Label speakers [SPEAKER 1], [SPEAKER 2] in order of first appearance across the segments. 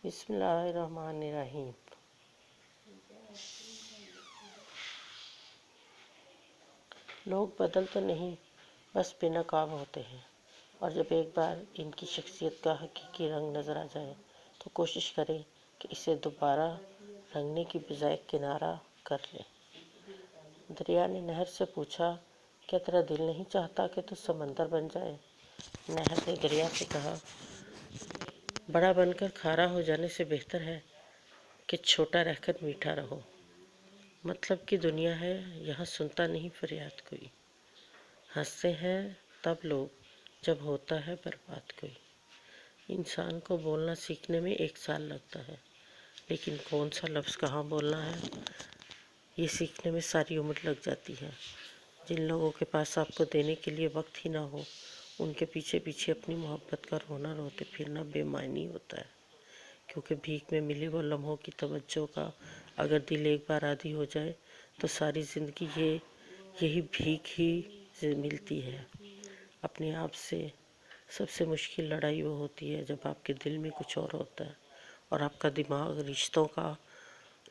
[SPEAKER 1] بسم اللہ الرحمن الرحیم۔ لوگ بدل تو نہیں، بس بے نقاب ہوتے ہیں، اور جب ایک بار ان کی شخصیت کا حقیقی رنگ نظر آ جائے تو کوشش کریں کہ اسے دوبارہ رنگنے کی بجائے کنارہ کر لیں۔ دریا نے نہر سے پوچھا، کیا تیرا دل نہیں چاہتا کہ تو سمندر بن جائے؟ نہر نے دریا سے کہا، بڑا بن کر کھارا ہو جانے سے بہتر ہے کہ چھوٹا رہ کر میٹھا رہو۔ مطلب کی دنیا ہے، یہاں سنتا نہیں فریاد کوئی، ہنستے ہیں تب لوگ جب ہوتا ہے برباد کوئی۔ انسان کو بولنا سیکھنے میں 1 سال لگتا ہے، لیکن کون سا لفظ کہاں بولنا ہے یہ سیکھنے میں ساری عمر لگ جاتی ہے۔ جن لوگوں کے پاس آپ کو دینے کے لیے وقت ہی نہ ہو، ان کے پیچھے پیچھے اپنی محبت کا رونا روتے پھرنا بے معنی ہوتا ہے، کیونکہ بھیک میں ملے وہ لمحوں کی توجہ کا اگر دل ایک بار عادی ہو جائے تو ساری زندگی یہی بھیک ہی ملتی ہے۔ اپنے آپ سے سب سے مشکل لڑائی وہ ہوتی ہے جب آپ کے دل میں کچھ اور ہوتا ہے اور آپ کا دماغ رشتوں کا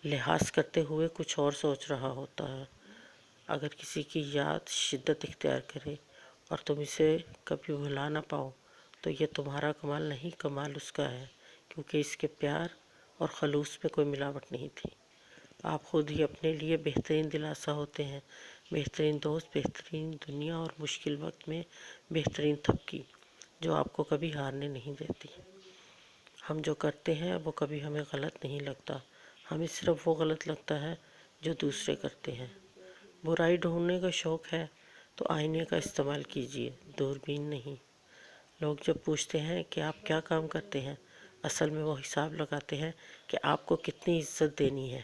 [SPEAKER 1] لحاظ کرتے ہوئے کچھ اور سوچ رہا ہوتا ہے۔ اگر کسی کی یاد شدت اختیار کرے اور تم اسے کبھی بھلا نہ پاؤ تو یہ تمہارا کمال نہیں، کمال اس کا ہے، کیونکہ اس کے پیار اور خلوص میں کوئی ملاوٹ نہیں تھی۔ آپ خود ہی اپنے لیے بہترین دلاسا ہوتے ہیں، بہترین دوست، بہترین دنیا اور مشکل وقت میں بہترین تھپکی جو آپ کو کبھی ہارنے نہیں دیتی۔ ہم جو کرتے ہیں وہ کبھی ہمیں غلط نہیں لگتا، ہمیں صرف وہ غلط لگتا ہے جو دوسرے کرتے ہیں۔ برائی ڈھونڈنے کا شوق ہے تو آئینے کا استعمال کیجیے، دوربین نہیں۔ لوگ جب پوچھتے ہیں کہ آپ کیا کام کرتے ہیں، اصل میں وہ حساب لگاتے ہیں کہ آپ کو کتنی عزت دینی ہے۔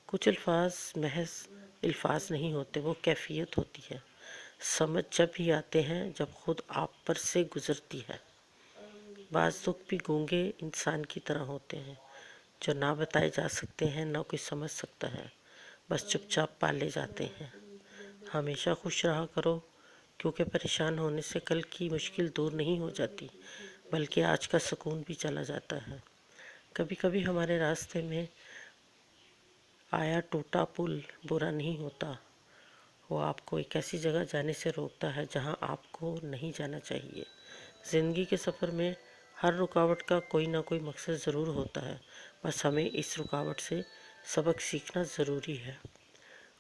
[SPEAKER 1] کچھ الفاظ محض الفاظ نہیں ہوتے، وہ کیفیت ہوتی ہے۔ سمجھ جب ہی آتے ہیں جب خود آپ پر سے گزرتی ہے۔ بعض دکھ بھی گونگے انسان کی طرح ہوتے ہیں، جو نہ بتائے جا سکتے ہیں، نہ کوئی سمجھ سکتا ہے، بس چپ چاپ پالے جاتے ہیں۔ ہمیشہ خوش رہا کرو، کیونکہ پریشان ہونے سے کل کی مشکل دور نہیں ہو جاتی، بلکہ آج کا سکون بھی چلا جاتا ہے۔ کبھی کبھی ہمارے راستے میں آیا ٹوٹا پل برا نہیں ہوتا، وہ آپ کو ایک ایسی جگہ جانے سے روکتا ہے جہاں آپ کو نہیں جانا چاہیے۔ زندگی کے سفر میں ہر رکاوٹ کا کوئی نہ کوئی مقصد ضرور ہوتا ہے، بس ہمیں اس رکاوٹ سے سبق سیکھنا ضروری ہے۔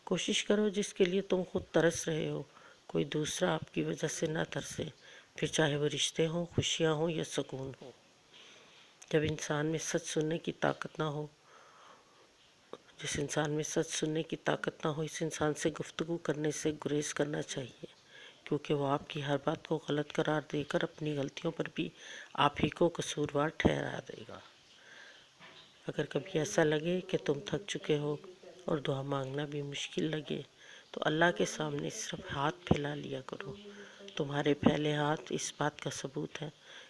[SPEAKER 1] کوشش کرو جس کے لیے تم خود ترس رہے ہو، کوئی دوسرا آپ کی وجہ سے نہ ترسے، پھر چاہے وہ رشتے ہوں، خوشیاں ہوں یا سکون ہو۔ جب انسان میں سچ سننے کی طاقت نہ ہو، جس انسان میں سچ سننے کی طاقت نہ ہو، اس انسان سے گفتگو کرنے سے گریز کرنا چاہیے، کیونکہ وہ آپ کی ہر بات کو غلط قرار دے کر اپنی غلطیوں پر بھی آپ ہی کو قصوروار ٹھہرا دے گا۔ اگر کبھی ایسا لگے کہ تم تھک چکے ہو اور دعا مانگنا بھی مشکل لگے تو اللہ کے سامنے صرف ہاتھ پھیلا لیا کرو۔ تمہارے پھیلے ہاتھ اس بات کا ثبوت ہے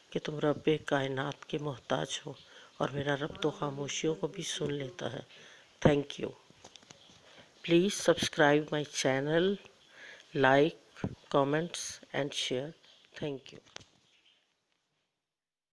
[SPEAKER 1] کہ تم رب کائنات کے محتاج ہو، اور میرا رب تو خاموشیوں کو بھی سن لیتا ہے۔ Thank you. Please subscribe my channel, like, comments and share. Thank you.